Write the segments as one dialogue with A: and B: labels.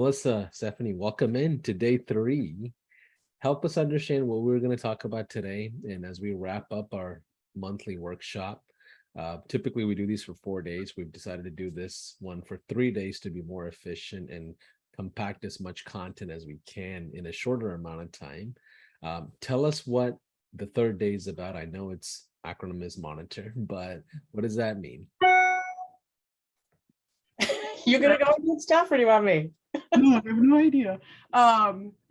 A: Melissa, Stephanie, welcome in to day 3. Help us understand what we're going to talk about today. And as we wrap up our monthly workshop, typically we do these for 4 days. We've decided to do this one for 3 days to be more efficient and compact as much content as we can in a shorter amount of time. Tell us what the third day is about. I know its acronym is monitor, but what does that mean?
B: You're gonna go with stuff, or do you want me?
C: No, I have no idea.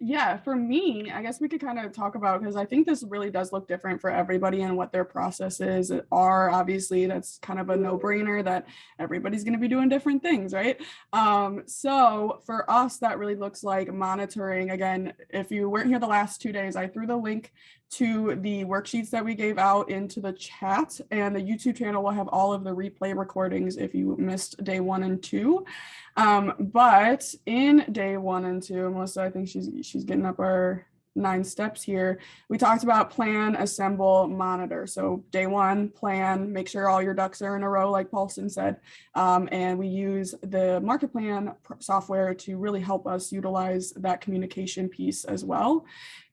C: Yeah, for me, I guess we could kind of talk about, because I think this really does look different for everybody and what their processes are. Obviously, that's kind of a no-brainer that everybody's going to be doing different things, right? So for us, that really looks like monitoring. Again, if you weren't here the last 2 days, I threw the link to the worksheets that we gave out into the chat, and the YouTube channel will have all of the replay recordings if you missed day 1 and 2. But in day 1 and 2, Melissa, I think she's getting up our 9 steps here. We talked about plan, assemble, monitor. So day 1, plan, make sure all your ducks are in a row, like Paulson said. And we use the market plan software to really help us utilize that communication piece as well.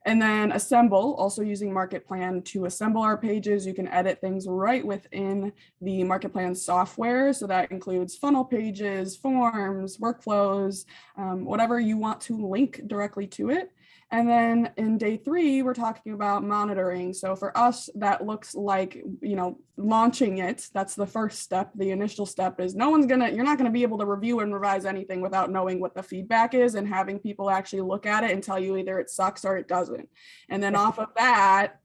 C: And then assemble, also using market plan to assemble our pages. You can edit things right within the market plan software. So that includes funnel pages, forms, workflows, whatever you want to link directly to it. And then in day 3, we're talking about monitoring. So for us, that looks like, launching it. That's the first step. The initial step is you're not gonna be able to review and revise anything without knowing what the feedback is and having people actually look at it and tell you either it sucks or it doesn't. And then off of that,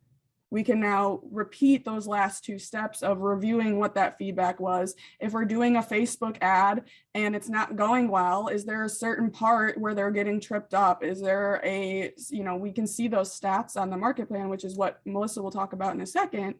C: we can now repeat those last 2 steps of reviewing what that feedback was. If we're doing a Facebook ad and it's not going well, is there a certain part where they're getting tripped up? Is there we can see those stats on the market plan, which is what Melissa will talk about in a second,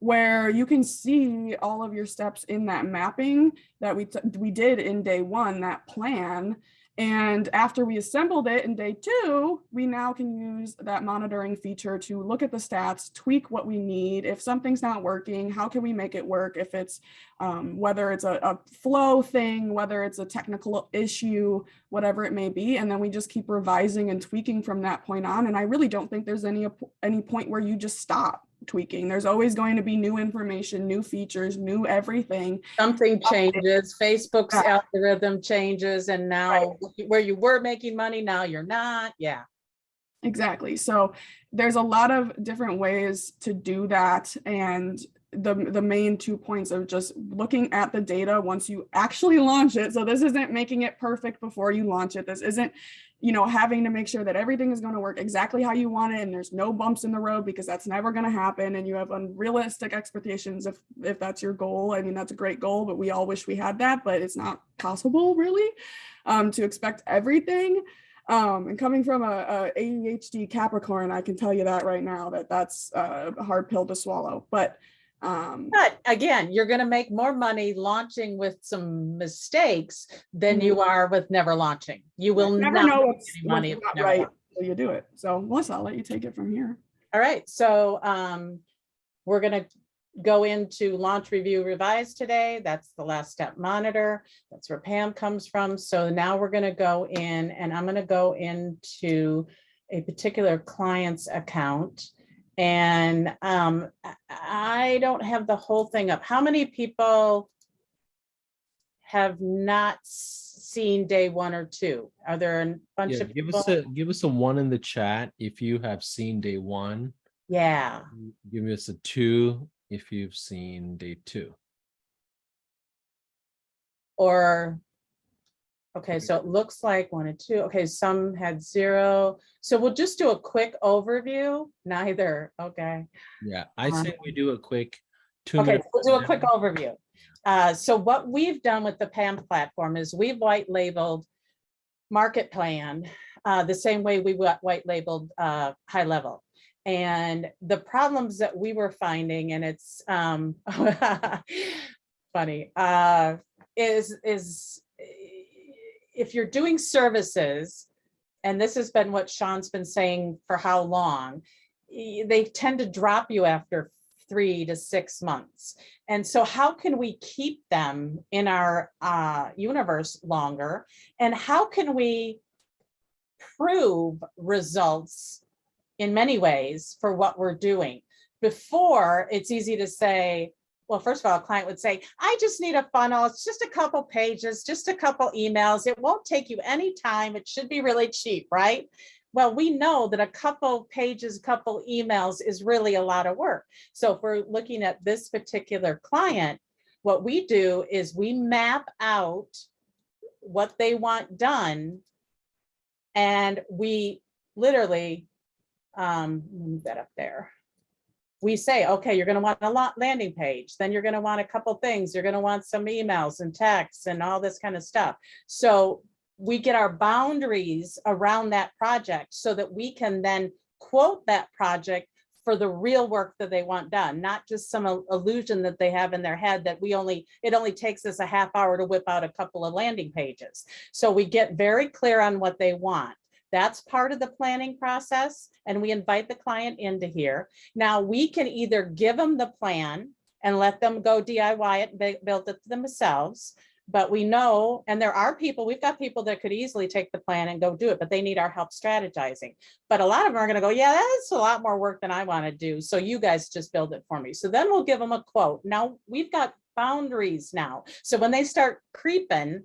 C: where you can see all of your steps in that mapping that we did in day 1, that plan. And after we assembled it in day 2, we now can use that monitoring feature to look at the stats, tweak what we need. If something's not working, how can we make it work? If it's whether it's a flow thing, whether it's a technical issue, whatever it may be. And then we just keep revising and tweaking from that point on. And I really don't think there's any point where you just stop tweaking. There's always going to be new information, new features, new everything.
B: Something changes, Facebook's algorithm changes, and now where you were making money, now you're not. Yeah. Exactly.
C: So there's a lot of different ways to do that. And the main 2 points of just looking at the data once you actually launch it. So this isn't making it perfect before you launch it. This isn't having to make sure that everything is going to work exactly how you want it and there's no bumps in the road, because that's never going to happen. And you have unrealistic expectations if that's your goal. I mean, that's a great goal, but we all wish we had that, but it's not possible really to expect everything. And coming from a ADHD Capricorn, I can tell you that right now, that's a hard pill to swallow. But
B: again, you're going to make more money launching with some mistakes than you are with never launching. You will never know what's money
C: not right until you do it. So Melissa, I'll let you take it from here.
B: All right. So we're going to go into launch, review, revise today. That's the last step, monitor. That's where Pam comes from. So now we're going to go in, and I'm going to go into a particular client's account. And I don't have the whole thing up. How many people have not seen day 1 or 2? Are there a bunch of people?
A: Give us a 1 in the chat if you have seen day 1.
B: Yeah.
A: Give us a 2 if you've seen day 2.
B: Or okay, so it looks like 1 and 2. Okay, some had 0. So we'll just do a quick overview. Neither. Okay.
A: Yeah, I think we do a quick 2
B: okay,
A: minutes.
B: We'll do a quick overview. So what we've done with the PAM platform is we've white labeled market plan the same way we white labeled high level. And the problems that we were finding, and it's funny, is if you're doing services, and this has been what Sean's been saying for how long, they tend to drop you after 3 to 6 months. And so how can we keep them in our universe longer? And how can we prove results in many ways for what we're doing. Before, it's easy to say, well, first of all, a client would say, I just need a funnel. It's just a couple pages, just a couple emails. It won't take you any time. It should be really cheap, right? Well, we know that a couple pages, couple emails is really a lot of work. So if we're looking at this particular client, what we do is we map out what they want done. And we literally, move that up there. We say, okay, you're going to want a landing page. Then you're going to want a couple things. You're going to want some emails and texts and all this kind of stuff. So we get our boundaries around that project so that we can then quote that project for the real work that they want done, not just some illusion that they have in their head that it only takes us a half hour to whip out a couple of landing pages. So we get very clear on what they want. That's part of the planning process, and we invite the client into here. Now we can either give them the plan and let them go DIY it, build it themselves. But we know, and there are people, we've got people that could easily take the plan and go do it, but they need our help strategizing. But a lot of them are going to go, yeah, that's a lot more work than I want to do. So you guys just build it for me. So then we'll give them a quote. Now we've got boundaries now. So when they start creeping,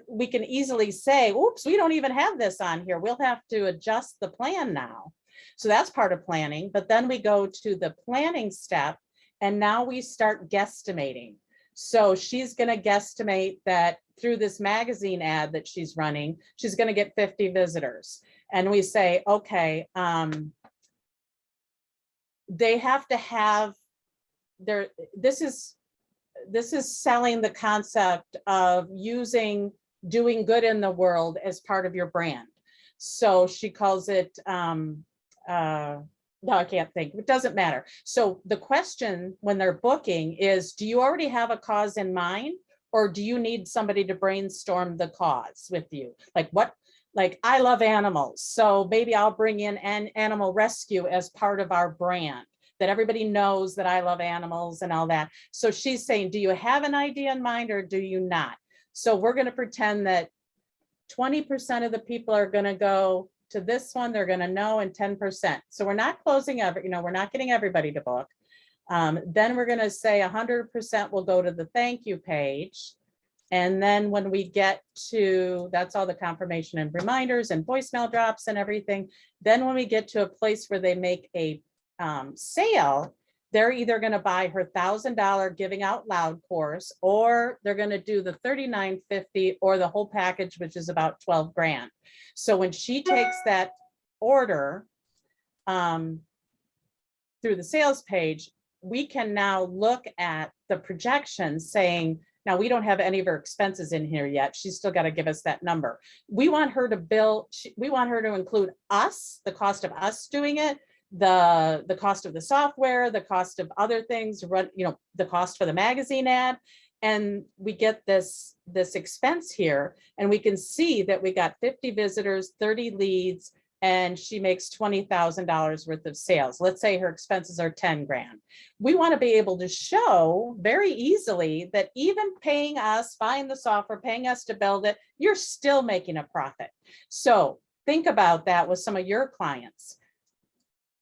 B: we can easily say, oops, we don't even have this on here. We'll have to adjust the plan now. So that's part of planning. But then we go to the planning step, and now we start guesstimating. So she's going to guesstimate that through this magazine ad that she's running, she's going to get 50 visitors. And we say, okay, they have to have this is selling the concept of doing good in the world as part of your brand. So she calls it, no, I can't think. It doesn't matter. So the question when they're booking is, do you already have a cause in mind, or do you need somebody to brainstorm the cause with you? Like I love animals, so maybe I'll bring in an animal rescue as part of our brand, that everybody knows that I love animals and all that. So she's saying, do you have an idea in mind or do you not? So we're going to pretend that 20% of the people are going to go to this one, they're going to know, and 10%. So we're not closing we're not getting everybody to book. Then we're going to say 100% will go to the thank you page. And then when we get to, that's all the confirmation and reminders and voicemail drops and everything. Then when we get to a place where they make a sale, they're either going to buy her $1,000 giving out loud course, or they're going to do the $39.50 or the whole package, which is about 12 grand. So when she takes that order through the sales page, we can now look at the projections saying, now we don't have any of her expenses in here yet. She's still got to give us that number. We want her to we want her to include us, the cost of us doing it, the cost of the software, the cost of other things, the cost for the magazine ad. And we get this expense here, and we can see that we got 50 visitors, 30 leads, and she makes $20,000 worth of sales. Let's say her expenses are 10 grand. We want to be able to show very easily that even paying us, buying the software, paying us to build it, you're still making a profit. So think about that with some of your clients.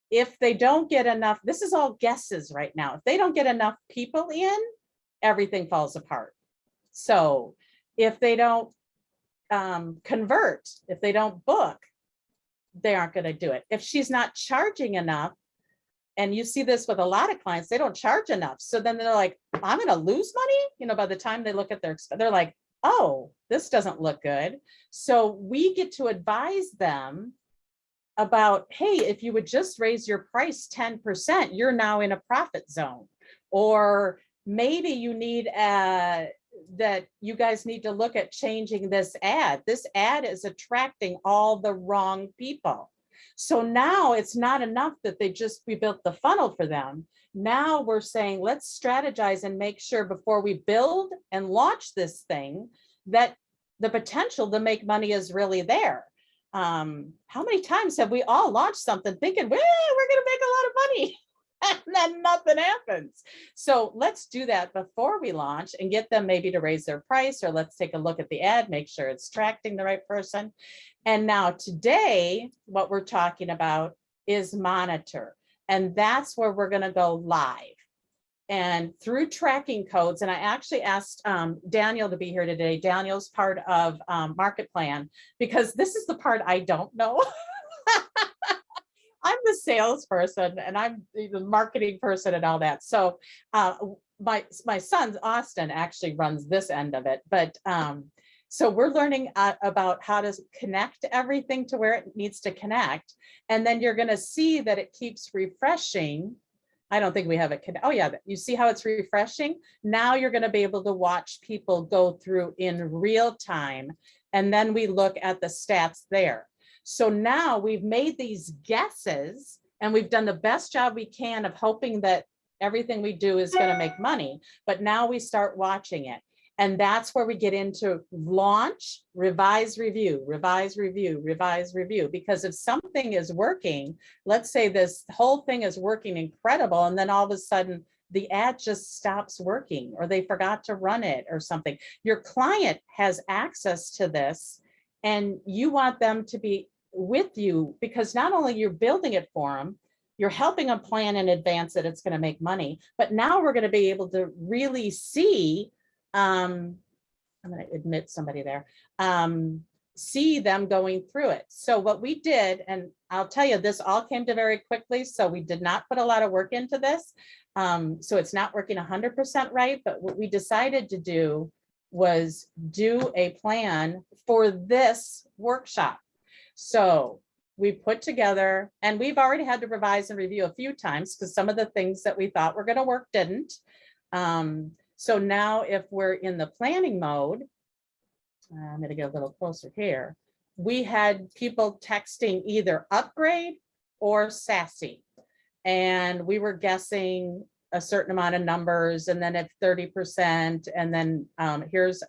B: If they don't get enough, this is all guesses right now. If they don't get enough people in, everything falls apart. So if they don't convert, if they don't book, they aren't going to do it. If she's not charging enough, and you see this with a lot of clients, they don't charge enough. So then they're like, I'm going to lose money. By the time they look at they're like, oh, this doesn't look good. So we get to advise them about, hey, if you would just raise your price 10%, you're now in a profit zone. Or maybe you need that you guys need to look at changing this ad. This ad is attracting all the wrong people. So now it's not enough that we built the funnel for them. Now we're saying, let's strategize and make sure before we build and launch this thing that the potential to make money is really there. How many times have we all launched something thinking, well, we're going to make a lot of money? and then nothing happens. So let's do that before we launch and get them maybe to raise their price, or let's take a look at the ad, make sure it's attracting the right person. And now today, what we're talking about is monitor. And that's where we're going to go live. And through tracking codes, and I actually asked Daniel to be here today. Daniel's part of Market Plan, because this is the part I don't know. I'm the salesperson and I'm the marketing person and all that. So my son, Austin, actually runs this end of it. But so we're learning about how to connect everything to where it needs to connect. And then you're going to see that it keeps refreshing. I don't think we have it. Oh yeah, you see how it's refreshing? Now you're going to be able to watch people go through in real time. And then we look at the stats there. So now we've made these guesses and we've done the best job we can of hoping that everything we do is going to make money. But now we start watching it. And that's where we get into launch, revise, review, revise, review, revise, review. Because if something is working, let's say this whole thing is working incredible, and then all of a sudden the ad just stops working, or they forgot to run it or something. Your client has access to this and you want them to be with you, because not only you're building it for them, you're helping them plan in advance that it's going to make money, but now we're going to be able to really see, I'm going to admit somebody there, see them going through it. So what we did, and I'll tell you, this all came to very quickly, so we did not put a lot of work into this. So it's not working 100% right, but what we decided to do was do a plan for this workshop. So we put together, and we've already had to revise and review a few times because some of the things that we thought were going to work didn't. So now if we're in the planning mode, I'm going to get a little closer here. We had people texting either upgrade or sassy, and we were guessing a certain amount of numbers, and then at 30%, and then there's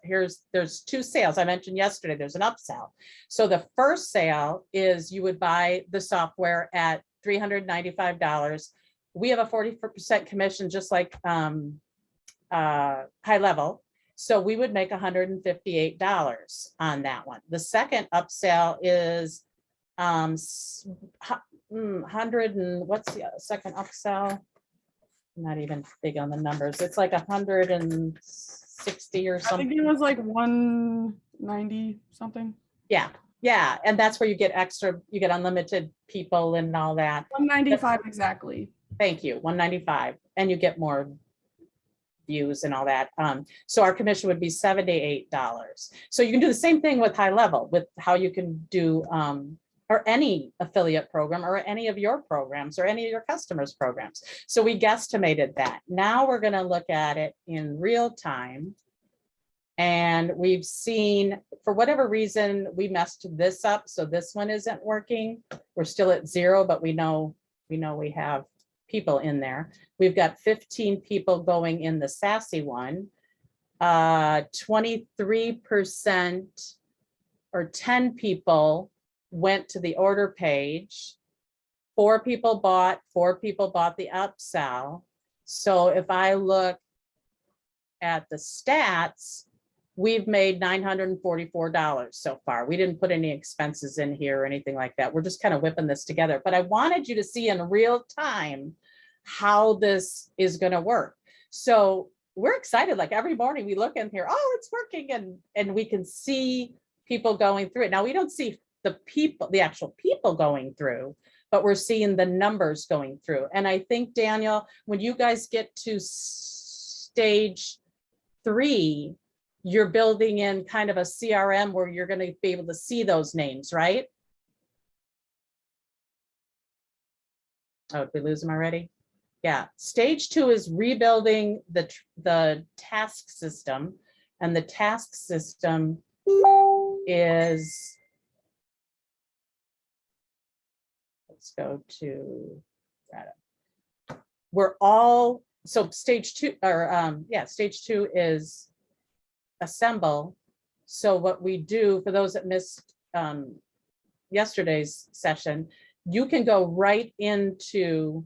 B: two sales. I mentioned yesterday, there's an upsell. So the first sale is you would buy the software at $395. We have a 40% commission, just like high level. So we would make $158 on that one. The second upsell is 100 and what's the second upsell? I'm not even big on the numbers. It's like 160 or something.
C: I think it was like 190 something.
B: Yeah. Yeah. And that's where you get extra, you get unlimited people and all that.
C: 195 exactly.
B: Thank you. 195. And you get more views and all that. So our commission would be $78. So you can do the same thing with high level, with how you can do or any affiliate program or any of your programs or any of your customers' programs. So we guesstimated that. Now we're going to look at it in real time. And we've seen, for whatever reason, we messed this up. So this one isn't working. We're still at 0, but we know we have people in there. We've got 15 people going in the sassy one. 23% or 10 people went to the order page. 4 people bought the upsell. So if I look at the stats, we've made $944 so far. We didn't put any expenses in here or anything like that. We're just kind of whipping this together. But I wanted you to see in real time how this is going to work. So we're excited. Like every morning we look in here, oh, it's working, and we can see people going through it. Now we don't see the actual people going through, but we're seeing the numbers going through. And I think, Daniel, when you guys get to stage 3, you're building in kind of a CRM where you're going to be able to see those names, right? Oh, did we lose them already? Yeah, stage 2 is rebuilding the task system, and the task system is, let's go to, so stage 2, or stage 2 is assemble. So what we do, for those that missed yesterday's session, you can go right into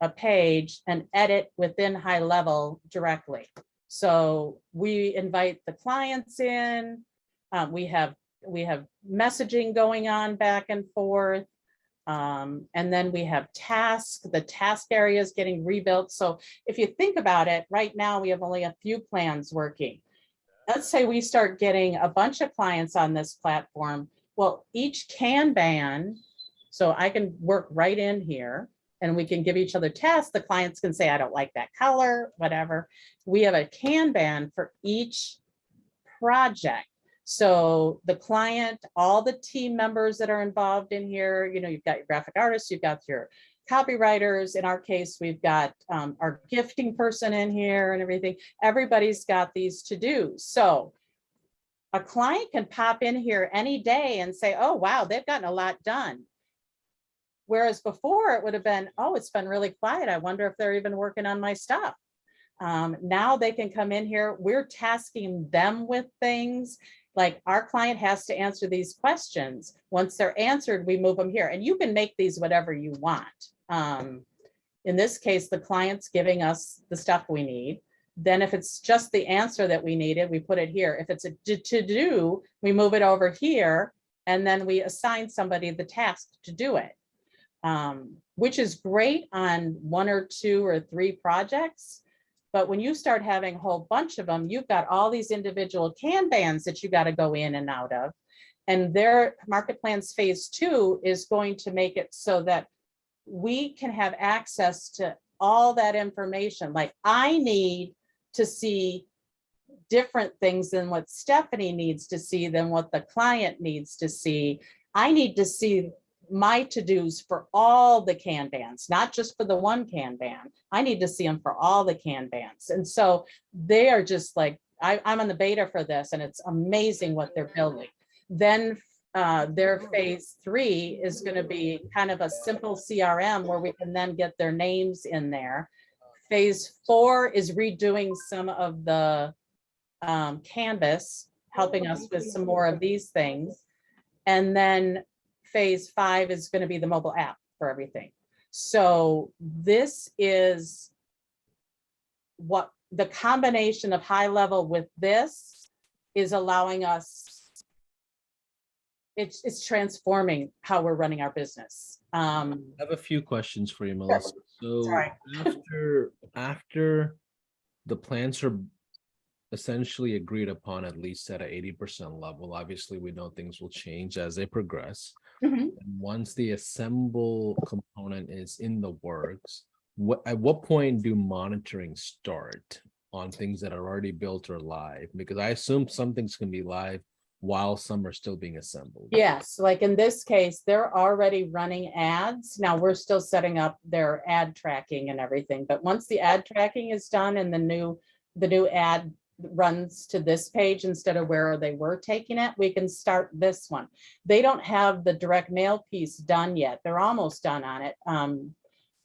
B: a page and edit within high level directly. So we invite the clients in, we have messaging going on back and forth. And then we have tasks, the task area is getting rebuilt. So if you think about it, right now we have only a few plans working. Let's say we start getting a bunch of clients on this platform. Well, each Kanban, so I can work right in here and we can give each other tasks. The clients can say, I don't like that color, whatever. We have a Kanban for each project. So the client, all the team members that are involved in here, you know, you've got your graphic artists, you've got your copywriters. In our case, we've got our gifting person in here and everything. Everybody's got these to-dos. So a client can pop in here any day and say, oh, wow, they've gotten a lot done. Whereas before it would have been, oh, it's been really quiet. I wonder if they're even working on my stuff. Now they can come in here. We're tasking them with things. Like our client has to answer these questions. Once they're answered, we move them here. And you can make these whatever you want. In this case, the client's giving us the stuff we need. Then if it's just the answer that we needed, we put it here. If it's a to-do, we move it over here. And then we assign somebody the task to do it, which is great on 1 or 2 or 3 projects. But when you start having a whole bunch of them, you've got all these individual Kanbans that you got to go in and out of. And their market plans phase 2 is going to make it so that we can have access to all that information. Like I need to see different things than what Stephanie needs to see, than what the client needs to see. I need to see my to-dos for all the Kanbans, not just for the one Kanban. I need to see them for all the Kanbans. And so they are just like, I'm on the beta for this and it's amazing what they're building. Then their phase 3 is going to be kind of a simple CRM where we can then get their names in there. Phase 4 is redoing some of the Canvas, helping us with some more of these things. And then phase 5 is going to be the mobile app for everything. So this is what the combination of high level with this is allowing us. It's transforming how we're running our business.
A: I have a few questions for you, Melissa. So
B: Sorry.
A: after the plans are essentially agreed upon, at least at an 80% level, obviously we know things will change as they progress.
B: Mhm.
A: And once the assemble component is in the works, at what point do monitoring start on things that are already built or live? Because I assume some things can be live while some are still being assembled.
B: Yes, like in this case, they're already running ads. Now we're still setting up their ad tracking and everything, but once the ad tracking is done and the new ad runs to this page instead of where they were taking it, we can start this one. They don't have the direct mail piece done yet. They're almost done on it.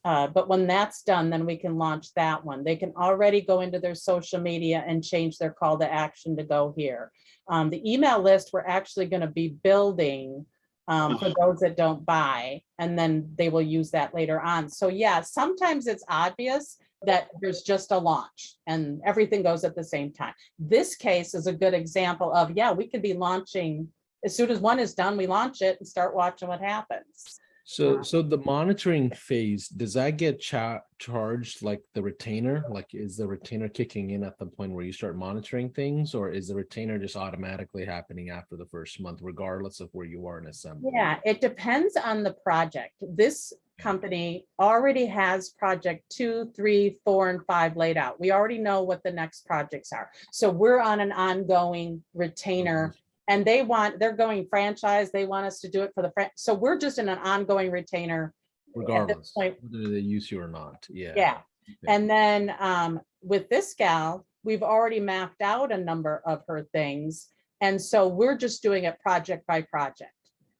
B: But when that's done, then we can launch that one. They can already go into their social media and change their call to action to go here. The email list we're actually going to be building for those that don't buy, and then they will use that later on. So yeah, sometimes it's obvious that there's just a launch and everything goes at the same time. This case is a good example of, yeah, we could be launching as soon as one is done, we launch it and start watching what happens.
A: So the monitoring phase, does that get charged like the retainer? Like, is the retainer kicking in at the point where you start monitoring things, or is the retainer just automatically happening after the first month, regardless of where you are in assembly?
B: Yeah, it depends on the project. This company already has project 2, 3, 4, and 5 laid out. We already know what the next projects are. So we're on an ongoing retainer. And they're going franchise. They want us to do it for the so we're just in an ongoing retainer.
A: Regardless, whether they use you or not. Yeah.
B: Yeah.
A: Okay.
B: And then with this gal, we've already mapped out a number of her things. And so we're just doing it project by project.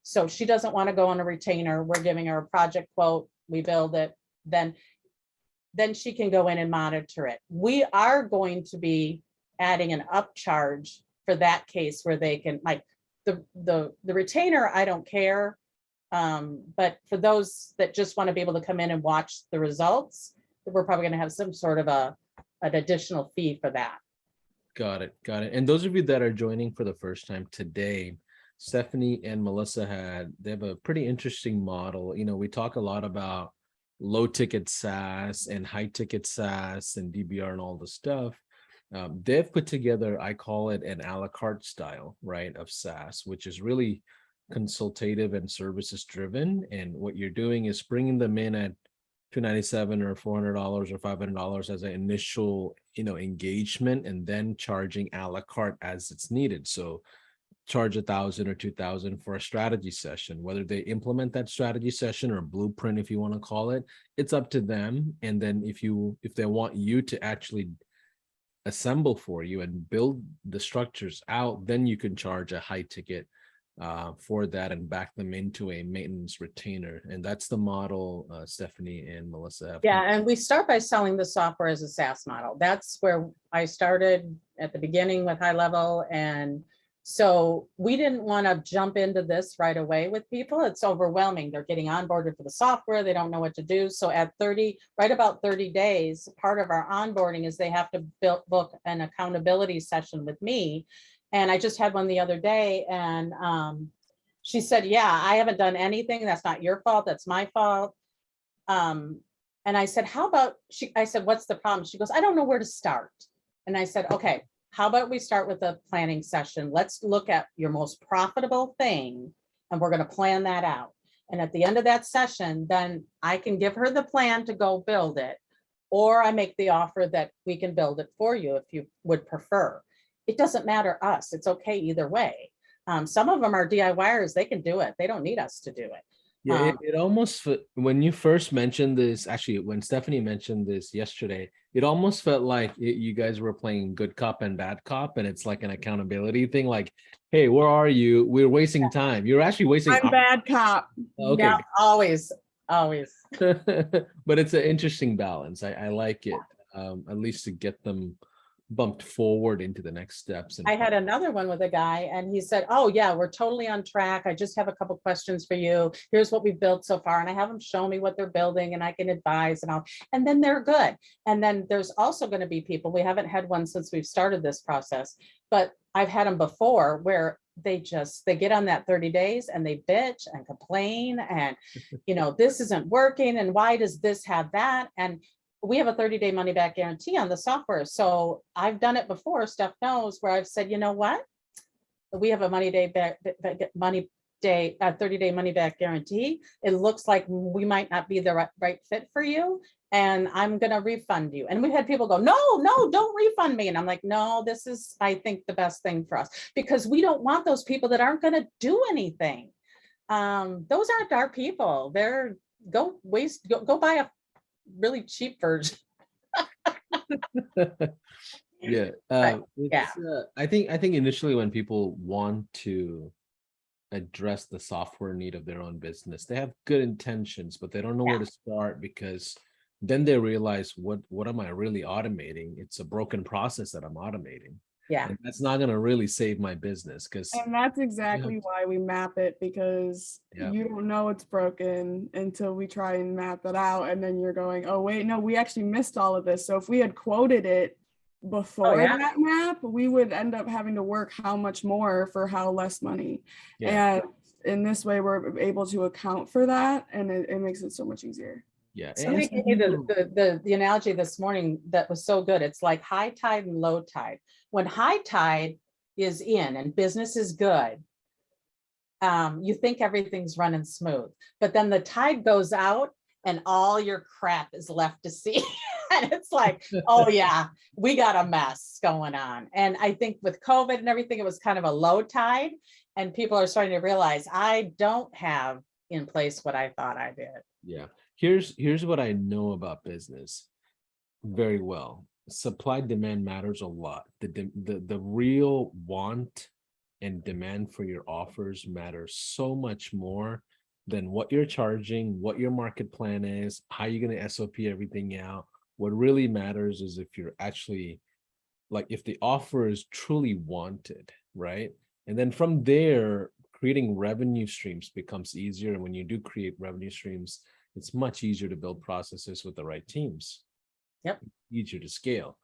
B: So she doesn't want to go on a retainer. We're giving her a project quote. We build it. Then she can go in and monitor it. We are going to be adding an upcharge for that case where they can, like the retainer, I don't care. But for those that just want to be able to come in and watch the results, we're probably going to have some sort of an additional fee for that.
A: Got it. Got it. And those of you that are joining for the first time today, Stephanie and Melissa they have a pretty interesting model. You know, we talk a lot about low ticket SaaS and high ticket SaaS and DBR and all the stuff. They've put together, I call it an a la carte style, right, of SaaS, which is really consultative and services driven. And what you're doing is bringing them in at $297 or $400 or $500 as an initial, engagement, and then charging a la carte as it's needed. So charge $1,000 or $2,000 for a strategy session, whether they implement that strategy session or blueprint, if you want to call it, it's up to them. And then if they want you to actually assemble for you and build the structures out, then you can charge a high ticket for that and back them into a maintenance retainer. And that's the model Stephanie and Melissa have.
B: Yeah, and we start by selling the software as a SaaS model. That's where I started at the beginning with high level. And so we didn't want to jump into this right away with people. It's overwhelming. They're getting onboarded for the software. They don't know what to do. So at right about 30 days, part of our onboarding is they have to book an accountability session with me. And I just had one the other day, and she said, yeah, I haven't done anything. That's not your fault. That's my fault. And I said, how about, I said, what's the problem? She goes, I don't know where to start. And I said, okay, how about we start with a planning session? Let's look at your most profitable thing, and we're going to plan that out. And at the end of that session, then I can give her the plan to go build it, or I make the offer that we can build it for you if you would prefer. It doesn't matter us. It's okay either way. Some of them are DIYers. They can do it. They don't need us to do it.
A: Yeah, it almost, when you first mentioned this, actually, when Stephanie mentioned this yesterday, it almost felt like you guys were playing good cop and bad cop, and it's like an accountability thing. Like, hey, where are you? We're wasting time. You're actually wasting.
C: I'm bad cop.
A: Okay.
B: Yeah, always.
A: But it's an interesting balance. I like it, at least to get them bumped forward into the next steps. And
B: I had another one with a guy, and he said, oh yeah, we're totally on track. I just have a couple questions for you. Here's what we've built so far. And I have them show me what they're building, and I can advise and then they're good. And then there's also going to be people, we haven't had one since we've started this process, but I've had them before where they get on that 30 days and they bitch and complain and, this isn't working. And why does this have that? And we have a 30-day money back guarantee on the software. So I've done it before. Steph knows, where I've said, you know what? We have a 30-day money back guarantee. It looks like we might not be the right fit for you, and I'm going to refund you. And we had people go, no, don't refund me. And I'm like, no, this is, I think, the best thing for us, because we don't want those people that aren't going to do anything. Those aren't our people. Go buy a really cheap version.
A: Yeah. I think initially when people want to address the software need of their own business, they have good intentions, but they don't know where to start, because then they realize, what am I really automating? It's a broken process that I'm automating.
B: Yeah.
A: And that's not going to really save my business.
C: And that's exactly why we map it, because you don't know it's broken until we try and map it out. And then you're going, oh, wait, no, we actually missed all of this. So if we had quoted it before that map, we would end up having to work how much more for how less money. And in this way, we're able to account for that, and it makes it so much easier.
A: Yeah.
B: Somebody gave me the analogy this morning that was so good. It's like high tide and low tide. When high tide is in and business is good, you think everything's running smooth, but then the tide goes out and all your crap is left to see. And it's like, oh yeah, we got a mess going on. And I think with COVID and everything, it was kind of a low tide, and people are starting to realize, I don't have in place what I thought I did.
A: Yeah. Here's what I know about business very well. Supply demand matters a lot. The real want and demand for your offers matters so much more than what you're charging, what your market plan is, how you're going to SOP everything out. What really matters is if you're actually, like, if the offer is truly wanted, right? And then from there, creating revenue streams becomes easier. And when you do create revenue streams, it's much easier to build processes with the right teams.
B: Yep.
A: Easier to scale.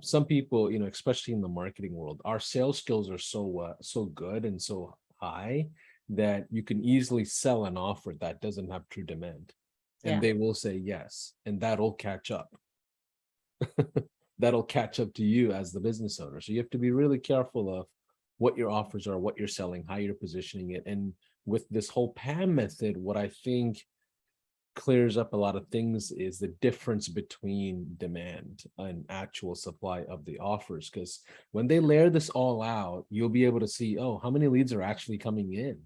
A: Some people, especially in the marketing world, our sales skills are so good and so high that you can easily sell an offer that doesn't have true demand. And
B: Yeah.
A: they will say yes, and that'll catch up. That'll catch up to you as the business owner. So you have to be really careful of what your offers are, what you're selling, how you're positioning it. And with this whole PAM method, what I think clears up a lot of things is the difference between demand and actual supply of the offers. Because when they layer this all out, you'll be able to see, oh, how many leads are actually coming in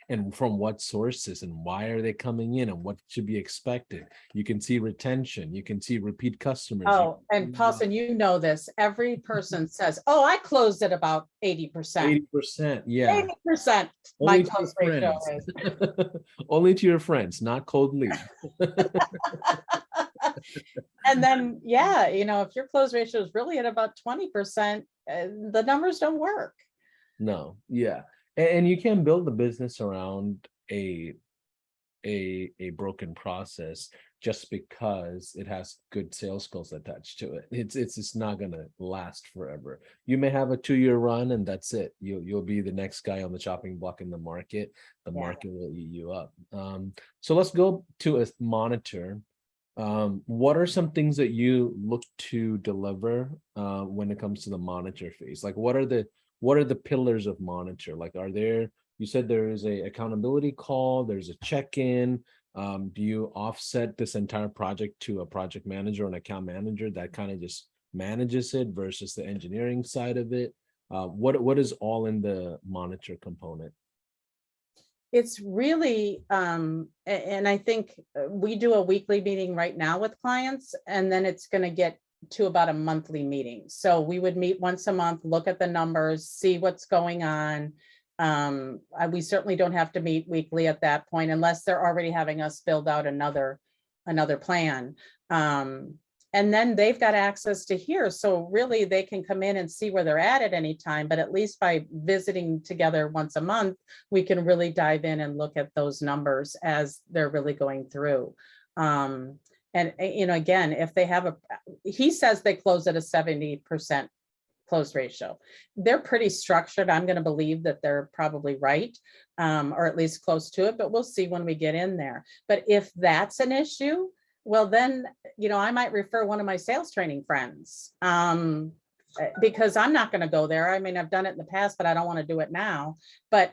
A: and from what sources and why are they coming in and what should be expected. You can see retention, you can see repeat customers.
B: Oh, and Paulson, you know this, every person says, oh, I closed at about 80%.
A: 80%, yeah.
B: 80%.
A: Only
B: My
A: to
B: close
A: your
B: ratio
A: friends.
B: is.
A: Only to your friends, not cold lead.
B: And then, yeah, if your close ratio is really at about 20%, the numbers don't work.
A: No, yeah. And you can build a business around a broken process just because it has good sales skills attached to it. It's just not gonna last forever. You may have a 2-year run and that's it. You'll be the next guy on the chopping block in the market. The market will eat you up. So let's go to a monitor. What are some things that you look to deliver when it comes to the monitor phase? Like what are the pillars of monitor? Like you said there is a accountability call, there's a check-in. Do you offset this entire project to a project manager or an account manager that kind of just manages it versus the engineering side of it? What is all in the monitor component?
B: It's really, and I think we do a weekly meeting right now with clients, and then it's going to get to about a monthly meeting. So we would meet once a month, look at the numbers, see what's going on. We certainly don't have to meet weekly at that point unless they're already having us build out another plan. And then they've got access to here. So really they can come in and see where they're at any time, but at least by visiting together once a month, we can really dive in and look at those numbers as they're really going through. And again, if they have he says they close at a 70% close ratio. They're pretty structured. I'm going to believe that they're probably right, or at least close to it, but we'll see when we get in there. But if that's an issue, well, then, I might refer one of my sales training friends, because I'm not going to go there. I mean, I've done it in the past, but I don't want to do it now. But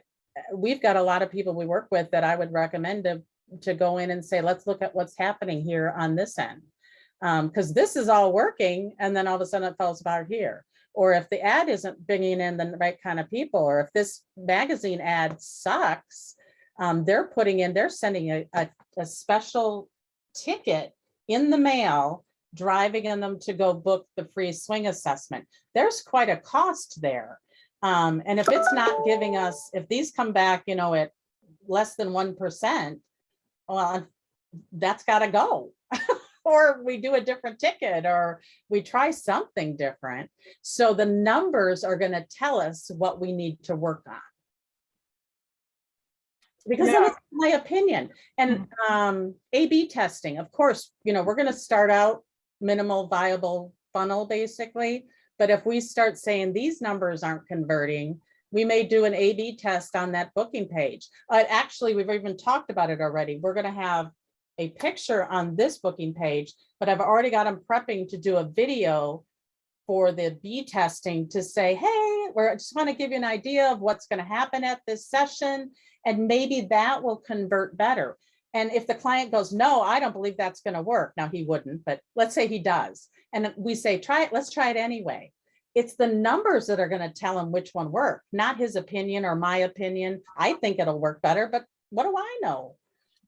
B: we've got a lot of people we work with that I would recommend to go in and say, let's look at what's happening here on this end. Because this is all working, and then all of a sudden it falls apart here. Or if the ad isn't bringing in the right kind of people, or if this magazine ad sucks, they're sending a special ticket in the mail, driving them to go book the free swing assessment. There's quite a cost there. And if it's not giving us, if these come back, at less than 1%, well, that's got to go. Or we do a different ticket, or we try something different. So the numbers are going to tell us what we need to work on. Because then it's my opinion. And A/B testing, of course, we're going to start out minimal viable funnel basically. But if we start saying these numbers aren't converting, we may do an A/B test on that booking page. Actually, we've even talked about it already. We're going to have a picture on this booking page, but I've already got them prepping to do a video for the B testing to say, hey, I just want to give you an idea of what's going to happen at this session. And maybe that will convert better. And if the client goes, no, I don't believe that's going to work. Now he wouldn't, but let's say he does. And we say, try it, let's try it anyway. It's the numbers that are going to tell him which one worked, not his opinion or my opinion. I think it'll work better, but what do I know?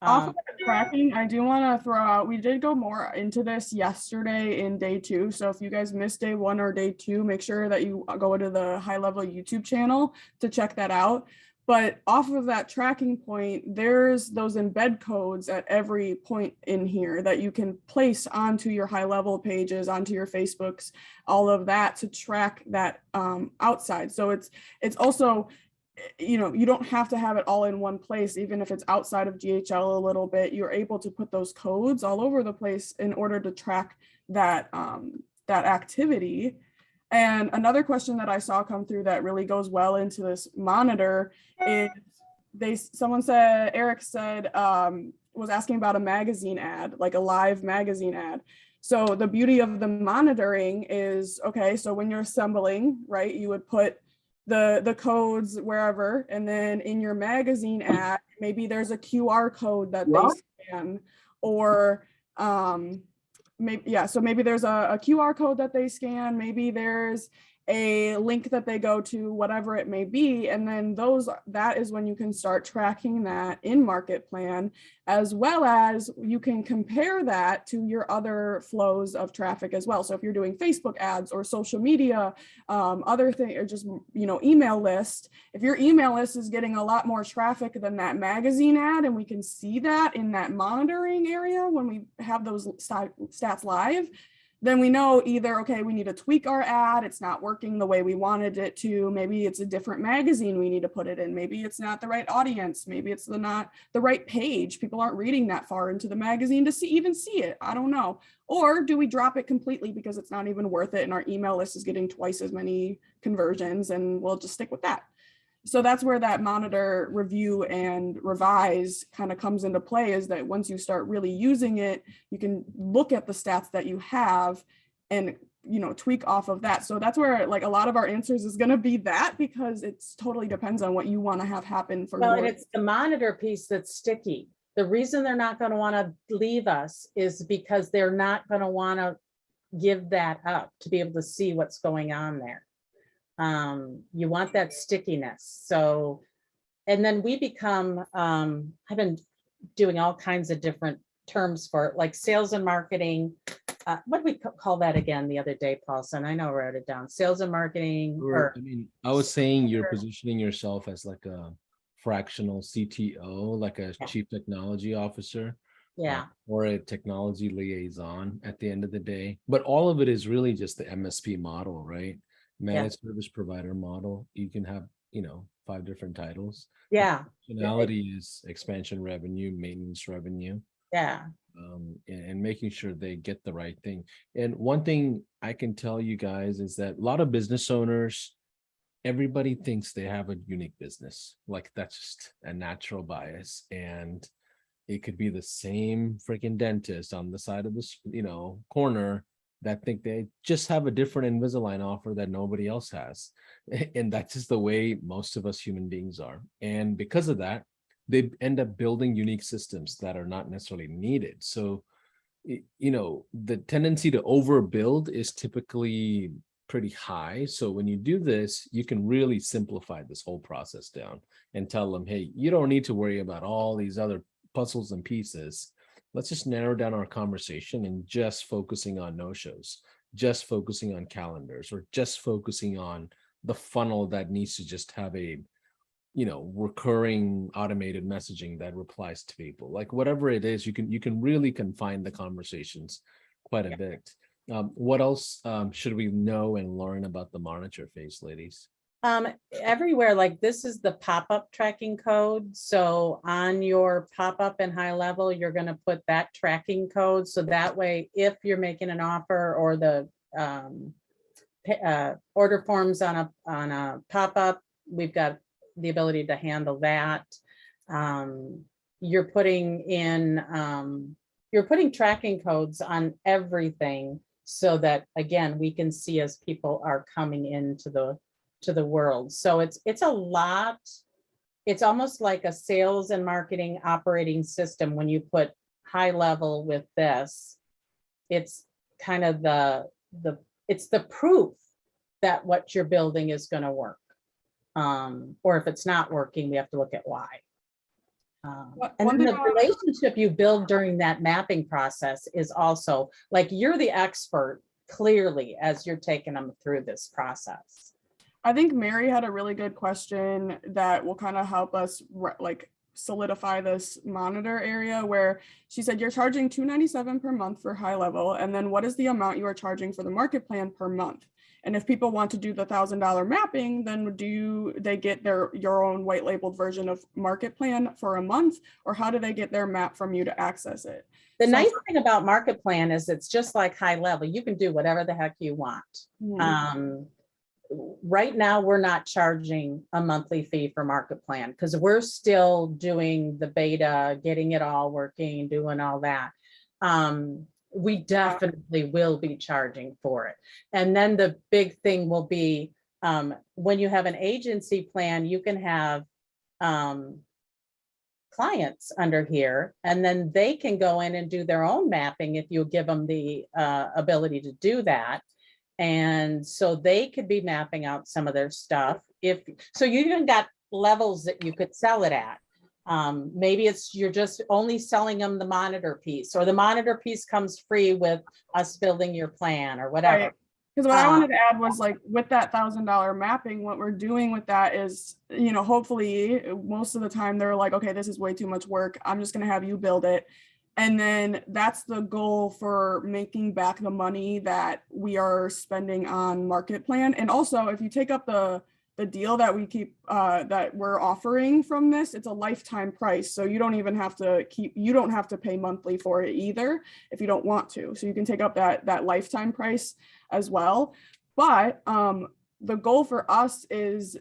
C: Off of the tracking, I do want to throw out, we did go more into this yesterday in day 2. So if you guys missed day 1 or day 2, make sure that you go to the High Level YouTube channel to check that out. But off of that tracking point, there's those embed codes at every point in here that you can place onto your high level pages, onto your Facebooks, all of that to track that outside. So it's also, you don't have to have it all in one place. Even if it's outside of GHL a little bit, you're able to put those codes all over the place in order to track that that activity. And another question that I saw come through that really goes well into this monitor is someone said, Eric said, was asking about a magazine ad, like a live magazine ad. So the beauty of the monitoring is, okay, so when you're assembling, right, you would put the codes wherever, and then in your magazine ad, maybe there's a QR code that they scan, or maybe there's a QR code that they scan, maybe there's a link that they go to, whatever it may be. And then that is when you can start tracking that in market plan, as well as you can compare that to your other flows of traffic as well. So if you're doing Facebook ads or social media, other thing, or just, email list, if your email list is getting a lot more traffic than that magazine ad, and we can see that in that monitoring area when we have those stats live, then we know either, okay, we need to tweak our ad, it's not working the way we wanted it to, maybe it's a different magazine we need to put it in, maybe it's not the right audience, maybe it's not the right page, people aren't reading that far into the magazine to even see it, I don't know. Or do we drop it completely because it's not even worth it and our email list is getting twice as many conversions, and we'll just stick with that. So that's where that monitor, review, and revise kind of comes into play, is that once you start really using it, you can look at the stats that you have and, tweak off of that. So that's where like a lot of our answers is going to be that, because it's totally depends on what you want to have happen for
B: Well, and it's the monitor piece that's sticky. The reason they're not going to want to leave us is because they're not going to want to give that up to be able to see what's going on there. You want that stickiness. So, and then we become, I've been doing all kinds of different terms for it, like sales and marketing. What did we call that again the other day, Paulson? I know I wrote it down. Sales and marketing.
A: I was saying you're positioning yourself as like a fractional CTO, like a chief technology officer.
B: Yeah.
A: Or a technology liaison at the end of the day. But all of it is really just the MSP model, right? Managed service provider model. You can have, 5 different titles.
B: Yeah.
A: Functionality is expansion revenue, maintenance revenue.
B: Yeah.
A: And making sure they get the right thing. And one thing I can tell you guys is that a lot of business owners, everybody thinks they have a unique business. Like that's just a natural bias. And it could be the same freaking dentist on the side of this, corner that think they just have a different Invisalign offer that nobody else has. And that's just the way most of us human beings are. And because of that, they end up building unique systems that are not necessarily needed. So, the tendency to overbuild is typically pretty high. So when you do this, you can really simplify this whole process down and tell them, hey, you don't need to worry about all these other puzzles and pieces. Let's just narrow down our conversation and just focusing on no-shows, just focusing on calendars, or just focusing on the funnel that needs to just have a, recurring automated messaging that replies to people. Like whatever it is, you can really confine the conversations quite a bit. What else should we know and learn about the monitor phase, ladies?
B: Everywhere, like this is the pop-up tracking code. So on your pop-up and high level, you're going to put that tracking code. So that way, if you're making an offer or the order forms on a pop-up, we've got the ability to handle that. You're putting tracking codes on everything so that, again, we can see as people are coming into the world. So it's a lot. It's almost like a sales and marketing operating system. When you put high level with this, it's kind of it's the proof that what you're building is going to work. Or if it's not working, we have to look at why. And then the relationship you build during that mapping process is also like you're the expert clearly as you're taking them through this process.
C: I think Mary had a really good question that will kind of help us like solidify this monitor area, where she said you're charging $297 per month for high level, and then what is the amount you are charging for the market plan per month? And if people want to do the $1,000 mapping, then they get your own white labeled version of Market Plan for a month, or how do they get their map from you to access it?
B: The
C: So-
B: nice thing about Market Plan is it's just like high level. You can do whatever the heck you want. Right now, we're not charging a monthly fee for Market Plan because we're still doing the beta, getting it all working, doing all that. We definitely will be charging for it. And then the big thing will be when you have an agency plan, you can have clients under here, and then they can go in and do their own mapping if you give them the ability to do that. And so they could be mapping out some of their stuff. So you even got levels that you could sell it at. Maybe you're just only selling them the monitor piece, or the monitor piece comes free with us building your plan or whatever.
C: Right. Because what I wanted to add was, like, with that $1,000 mapping, what we're doing with that is, hopefully most of the time they're like, okay, this is way too much work. I'm just going to have you build it. And then that's the goal for making back the money that we are spending on Market Plan. And also, if you take up the deal that we keep that we're offering from this, it's a lifetime price. So you don't even have to pay monthly for it either if you don't want to. So you can take up that lifetime price as well. But the goal for us is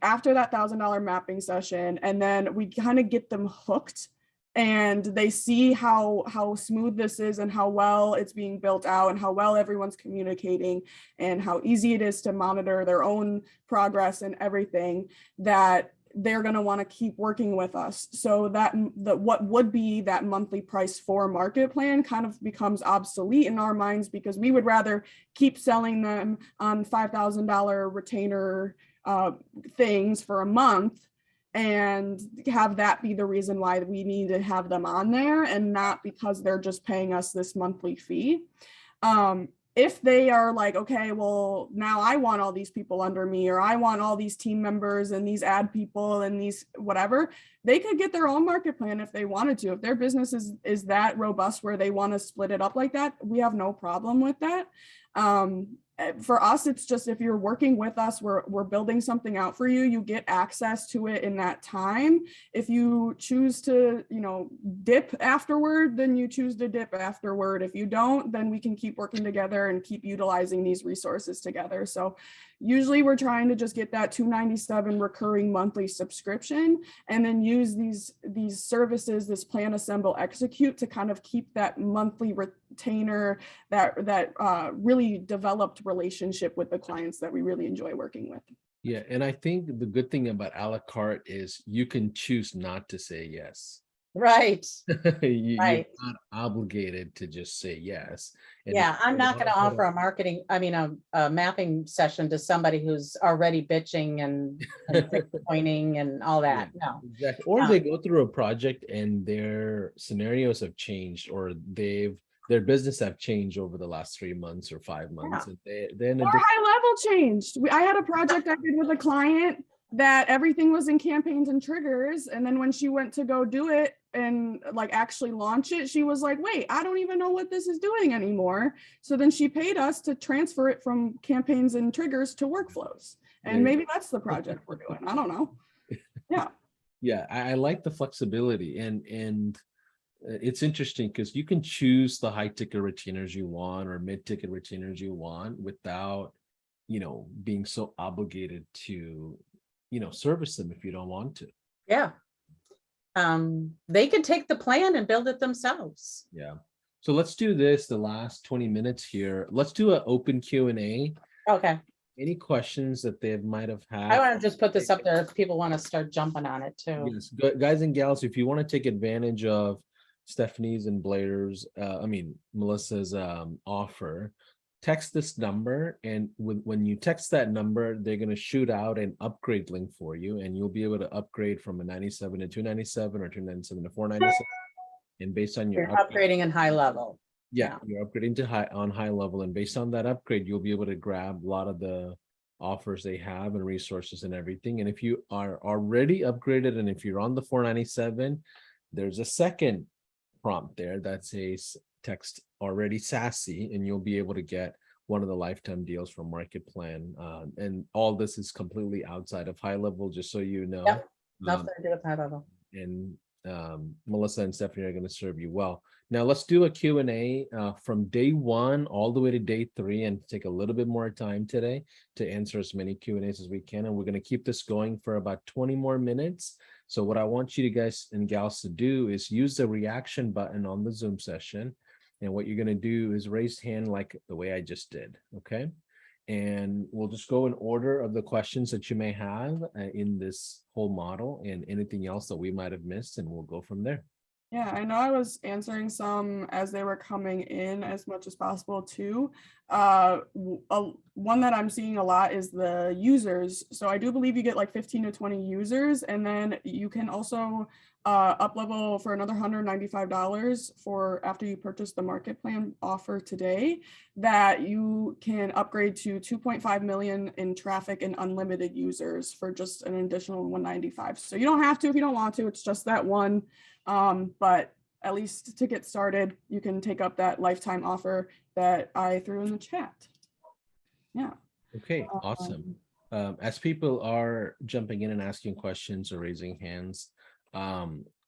C: after that $1,000 mapping session, and then we kind of get them hooked, and they see how smooth this is and how well it's being built out and how well everyone's communicating and how easy it is to monitor their own progress and everything, that they're going to want to keep working with us. So that what would be that monthly price for Market Plan kind of becomes obsolete in our minds, because we would rather keep selling them on $5,000 retainer things for a month and have that be the reason why we need to have them on there, and not because they're just paying us this monthly fee. If they are like, okay, well, now I want all these people under me, or I want all these team members and these ad people and these whatever, they could get their own Market Plan if they wanted to. If their business is that robust where they want to split it up like that, we have no problem with that. For us, it's just, if you're working with us, we're building something out for you, you get access to it in that time. If you choose to, dip afterward, then you choose to dip afterward. If you don't, then we can keep working together and keep utilizing these resources together. So usually we're trying to just get that $297 recurring monthly subscription, and then use these services, this plan, assemble, execute, to kind of keep that monthly retainer, that really developed relationship with the clients that we really enjoy working with.
A: Yeah, and I think the good thing about a la carte is you can choose not to say yes.
B: Right.
A: You're
B: Right.
A: not obligated to just say yes. And
B: Yeah, I'm not going to offer
A: a
B: a mapping session to somebody who's already bitching and pointing and all that. No.
A: Exactly. Or they go through a project and their scenarios have changed, or their business have changed over the last 3 months or 5 months.
B: Yeah.
A: And they're in a
C: Or high level changed. I had a project I did with a client that everything was in campaigns and triggers. And then when she went to go do it and like actually launch it, she was like, wait, I don't even know what this is doing anymore. So then she paid us to transfer it from campaigns and triggers to workflows. And maybe that's the project we're doing. I don't know. Yeah.
A: Yeah, I like the flexibility, and it's interesting because you can choose the high ticket retainers you want or mid ticket retainers you want without, being so obligated to, service them if you don't want to.
B: Yeah. They can take the plan and build it themselves.
A: Yeah. So let's do this, the last 20 minutes here. Let's do an open Q&A.
B: Okay.
A: Any questions that they might have had?
B: I want to just put this up there if people want to start jumping on it too.
A: Yes, guys and gals, if you want to take advantage of Stephanie's and Blair's, Melissa's offer, text this number, and when you text that number, they're going to shoot out an upgrade link for you, and you'll be able to upgrade from a 97 to 297 or 297 to 497. And based on your
B: upgrading in high level.
A: Yeah, you're upgrading to high level, and based on that upgrade, you'll be able to grab a lot of the offers they have and resources and everything. And if you are already upgraded, and if you're on the 497, there's a second prompt there that says text already sassy, and you'll be able to get one of the lifetime deals from Market Plan. And all this is completely outside of high level, just so you know.
B: Yep.
A: Um,
B: Nothing to do with high level.
A: and Melissa and Stephanie are going to serve you well. Now let's do a Q&A from day 1 all the way to day 3 and take a little bit more time today to answer as many Q&As as we can. And we're going to keep this going for about 20 more minutes. So what I want you guys and gals to do is use the reaction button on the Zoom session. And what you're going to do is raise hand like the way I just did. Okay. And we'll just go in order of the questions that you may have in this whole model and anything else that we might have missed, and we'll go from there.
C: Yeah, I know I was answering some as they were coming in as much as possible too. One that I'm seeing a lot is the users. So I do believe you get like 15 to 20 users, and then you can also up level for another $195 for after you purchase the Market Plan offer today, that you can upgrade to 2.5 million in traffic and unlimited users for just an additional $195. So you don't have to if you don't want to, it's just that one. But at least to get started, you can take up that lifetime offer that I threw in the chat. Yeah.
A: Okay, awesome. As people are jumping in and asking questions or raising hands,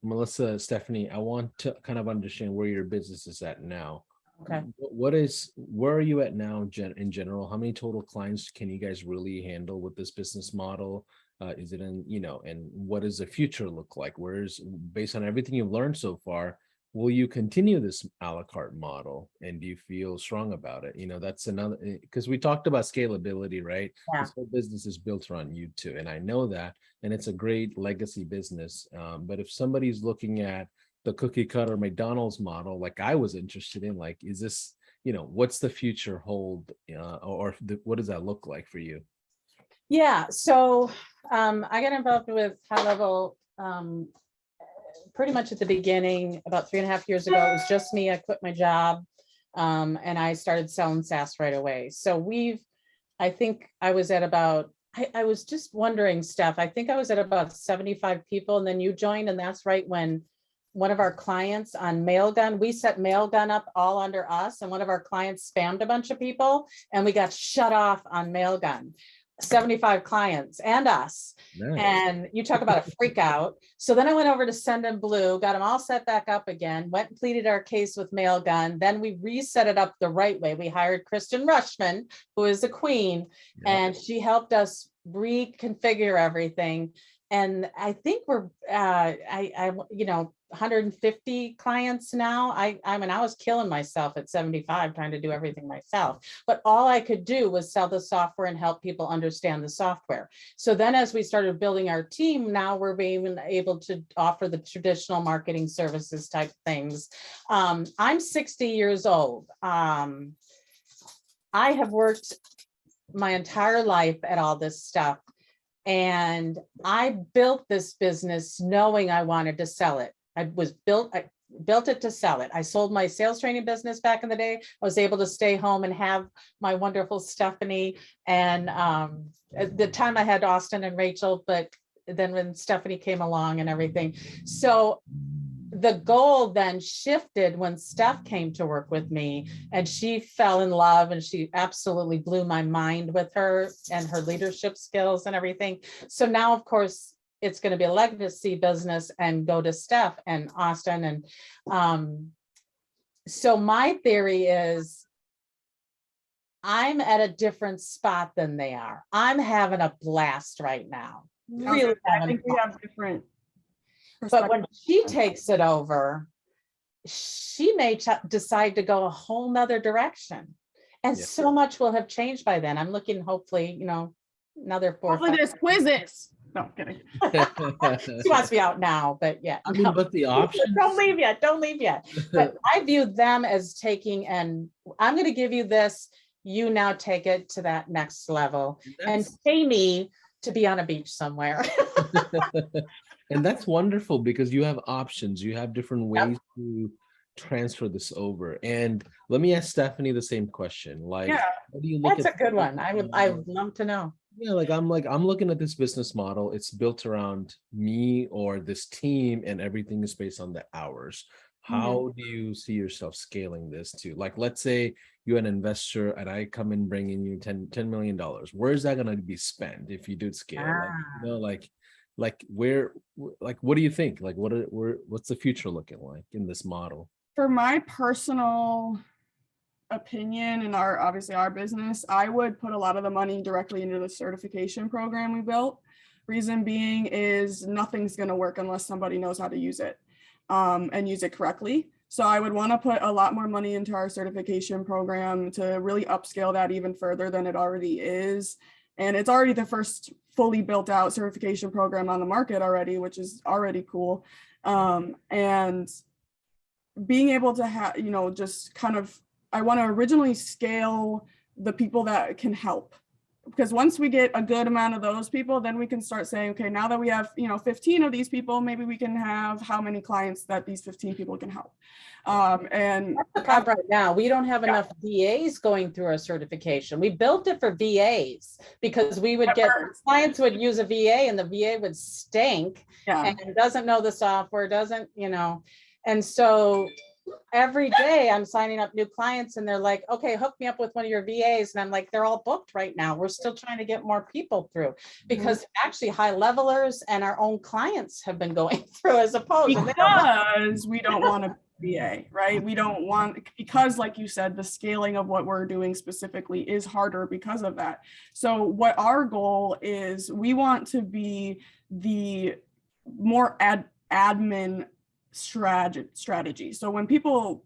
A: Melissa, Stephanie, I want to kind of understand where your business is at now.
B: Okay.
A: Where are you at now in general? How many total clients can you guys really handle with this business model? Is it in, and what does the future look like? Based on everything you've learned so far, will you continue this a la carte model? And do you feel strong about it? That's another, because we talked about scalability, right?
B: Yeah.
A: This whole business is built around you too. And I know that, and it's a great legacy business. But if somebody's looking at the cookie cutter McDonald's model, like I was interested in, like, is this, what's the future hold, what does that look like for you?
B: Yeah, so I got involved with high level pretty much at the beginning, about 3.5 years ago. It was just me. I quit my job and I started selling SaaS right away. So I think I was at about, I was just wondering, Steph, I think I was at about 75 people, and then you joined, and that's right when one of our clients on Mailgun, we set Mailgun up all under us, and one of our clients spammed a bunch of people, and we got shut off on Mailgun. 75 clients and us. Nice. And you talk about a freak out. So then I went over to Send in Blue, got them all set back up again, went and pleaded our case with Mailgun. Then we reset it up the right way. We hired Kristen Rushman, who is a queen, and she helped us reconfigure everything. And I think we're 150 clients now. I mean, I was killing myself at 75 trying to do everything myself, but all I could do was sell the software and help people understand the software. So then as we started building our team, now we're being able to offer the traditional marketing services type things. I'm 60 years old. I have worked my entire life at all this stuff. And I built this business knowing I wanted to sell it. I built it to sell it. I sold my sales training business back in the day. I was able to stay home and have my wonderful Stephanie. And at the time I had Austin and Rachel, but then when Stephanie came along and everything. So the goal then shifted when Steph came to work with me, and she fell in love, and she absolutely blew my mind with her and her leadership skills and everything. So now, of course, it's going to be a legacy business and go to Steph and Austin. And so my theory is I'm at a different spot than they are. I'm having a blast right now. Really,
C: I think we have different.
B: But when she takes it over, she may decide to go a whole nother direction. And so much will have changed by then. I'm looking, hopefully, another 4 or 5.
C: There's quizzes. No, I'm kidding.
B: She wants me out now, but yeah.
A: I mean, but the options.
B: Don't leave yet. But I view them as taking, and I'm going to give you this. You now take it to that next level and pay me to be on a beach somewhere.
A: And that's wonderful because you have options. You have different ways to transfer this over. And let me ask Stephanie the same question. Like, what do you look
B: at? That's a good one. I would love to know.
A: Yeah, I'm looking at this business model. It's built around me or this team, and everything is based on the hours. How do you see yourself scaling this to? Like, let's say you're an investor and I come in bringing you $10 million. Where is that going to be spent if you do scale? Like, where, like, what do you think? Like, what's the future looking like in this model?
C: For my personal opinion and obviously our business, I would put a lot of the money directly into the certification program we built. Reason being is nothing's going to work unless somebody knows how to use it and use it correctly. So I would want to put a lot more money into our certification program to really upscale that even further than it already is. And it's already the first fully built out certification program on the market already, which is already cool. And being able to have, just kind of, I want to originally scale the people that can help. Because once we get a good amount of those people, then we can start saying, okay, now that we have, 15 of these people, maybe we can have how many clients that these 15 people can help. And
B: that's the problem right now. We don't have enough VAs going through our certification. We built it for VAs because we would get clients would use a VA and the VA would stink and doesn't know the software, doesn't, and so every day I'm signing up new clients and they're like, okay, hook me up with one of your VAs. And I'm like, they're all booked right now. We're still trying to get more people through because actually high levelers and our own clients have been going through as opposed
C: because we don't want to VA, right? We don't want, because like you said, the scaling of what we're doing specifically is harder because of that. So what our goal is, we want to be the more admin strategy. So when people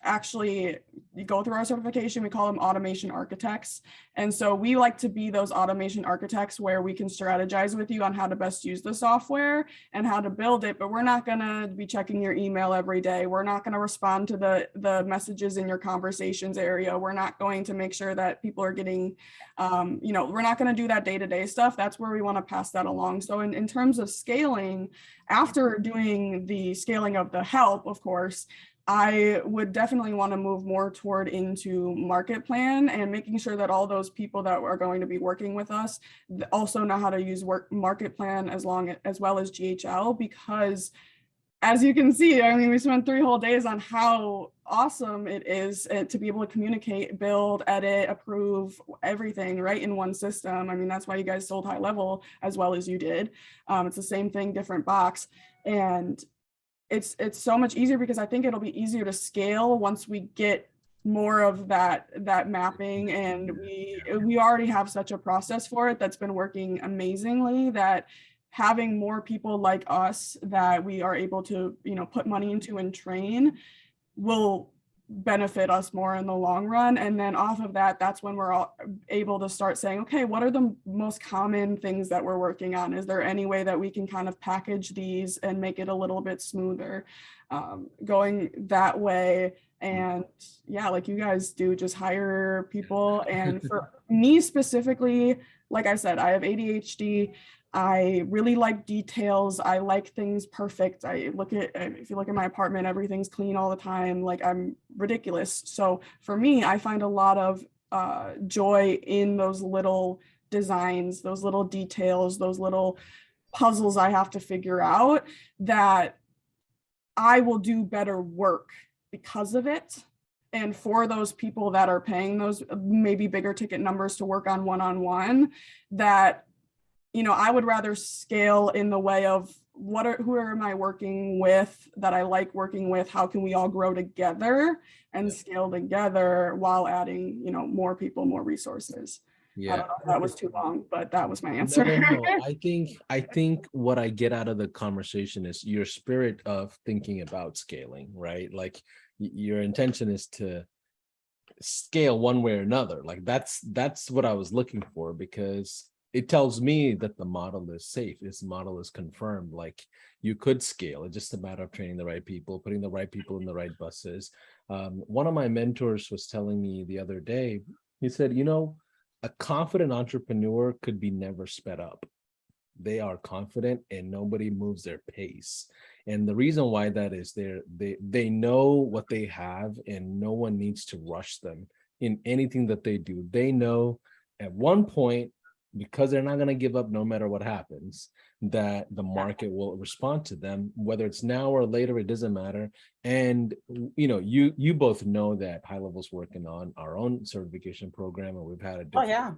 C: actually go through our certification, we call them automation architects. And so we like to be those automation architects where we can strategize with you on how to best use the software and how to build it, but we're not going to be checking your email every day. We're not going to respond to the messages in your conversations area. We're not going to make sure that people are getting, we're not going to do that day-to-day stuff. That's where we want to pass that along. So in terms of scaling, after doing the scaling of the help, of course, I would definitely want to move more toward into market plan and making sure that all those people that are going to be working with us also know how to use market plan as well as GHL, because as you can see, I mean, we spent 3 whole days on how awesome it is to be able to communicate, build, edit, approve everything right in one system. I mean, that's why you guys sold high level as well as you did. It's the same thing, different box. And it's so much easier because I think it'll be easier to scale once we get more of that mapping, and we already have such a process for it that's been working amazingly, that having more people like us that we are able to put money into and train will benefit us more in the long run. And then off of that, that's when we're all able to start saying, okay, what are the most common things that we're working on? Is there any way that we can kind of package these and make it a little bit smoother, going that way? And yeah, like you guys do, just hire people. And for me specifically, like I said, I have ADHD. I really like details. I like things perfect. If you look at my apartment, everything's clean all the time. Like, I'm ridiculous. So for me, I find a lot of joy in those little designs, those little details, those little puzzles I have to figure out, that I will do better work because of it. And for those people that are paying those maybe bigger ticket numbers to work on one-on-one, that I would rather scale in the way of who am I working with that I like working with? How can we all grow together and scale together while adding, more people, more resources? Yeah, I don't know if that was too long, but that was my answer.
A: No. I think what I get out of the conversation is your spirit of thinking about scaling, right? Like your intention is to scale one way or another. Like that's what I was looking for, because it tells me that the model is safe. This model is confirmed. Like, you could scale. It's just a matter of training the right people, putting the right people in the right buses. One of my mentors was telling me the other day, he said, a confident entrepreneur could be never sped up. They are confident and nobody moves their pace. And the reason why that is they know what they have and no one needs to rush them in anything that they do. They know at one point because they're not going to give up no matter what happens, that the market will respond to them, whether it's now or later, it doesn't matter. And you both know that High Level's working on our own certification program, and we've had a
B: Oh, yeah.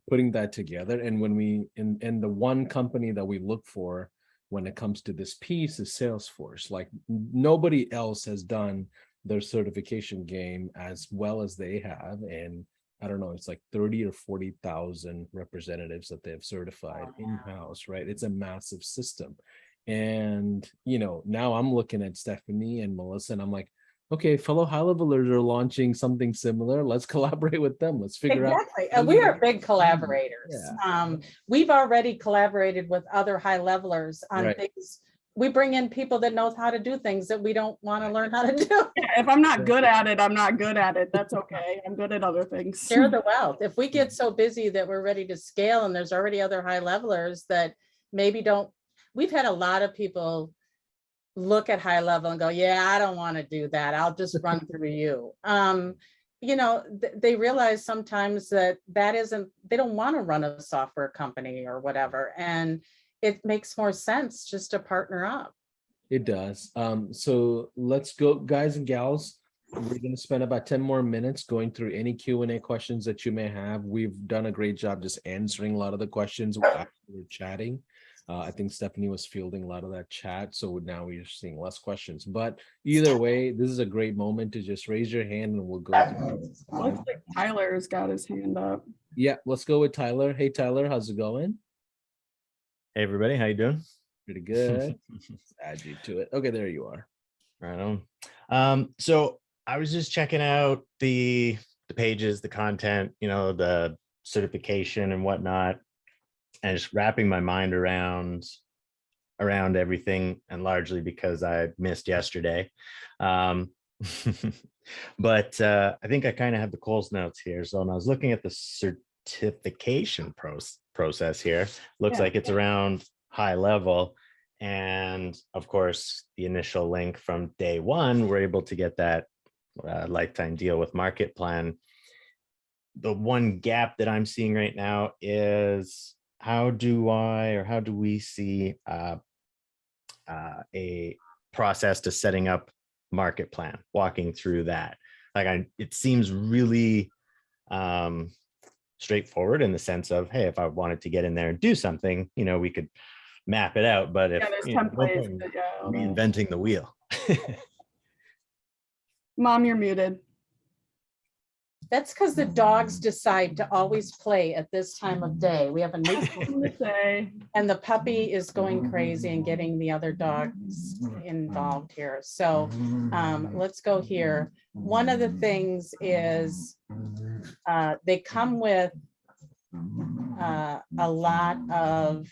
A: putting that together. And when we in the one company that we look for when it comes to this piece is Salesforce. Like nobody else has done their certification game as well as they have. And I don't know, it's like 30 or 40,000 representatives that they have certified in-house, right? It's a massive system. And, now I'm looking at Stephanie and Melissa, and I'm like, okay, fellow high levelers are launching something similar. Let's collaborate with them. Let's figure out.
B: Exactly. And we are big collaborators. We've already collaborated with other high levelers on things. We bring in people that know how to do things that we don't want to learn how to do.
C: If I'm not good at it, I'm not good at it. That's okay. I'm good at other things.
B: Share the wealth. If we get so busy that we're ready to scale and there's already other high levelers that maybe don't, we've had a lot of people look at High Level and go, yeah, I don't want to do that. I'll just run through you. They realize sometimes that they don't want to run a software company or whatever. And it makes more sense just to partner up.
A: It does. So let's go, guys and gals. We're going to spend about 10 more minutes going through any Q&A questions that you may have. We've done a great job just answering a lot of the questions while we're chatting. I think Stephanie was fielding a lot of that chat, so now we're seeing less questions. But either way, this is a great moment to just raise your hand and we'll go.
C: Looks like Tyler's got his hand up.
A: Yeah, let's go with Tyler. Hey, Tyler, how's it going?
D: Hey, everybody, how you doing?
A: Pretty good. Let's add you to it. Okay, there you are.
D: Right on. So I was just checking out the pages, the content, the certification and whatnot, and just wrapping my mind around everything, and largely because I missed yesterday. But I think I kind of have the Coles notes here. So when I was looking at the certification process here, looks like it's around High Level. And of course, the initial link from day one, we're able to get that lifetime deal with Market Plan. The one gap that I'm seeing right now is how do we see a process to setting up Market Plan, walking through that. It seems really straightforward in the sense of, hey, if I wanted to get in there and do something, we could map it out. But if
C: there's templates,
D: reinventing the wheel.
C: Mom, you're muted.
B: That's because the dogs decide to always play at this time of day. We have a new and the puppy is going crazy and getting the other dogs involved here. So let's go here. One of the things is they come with a lot of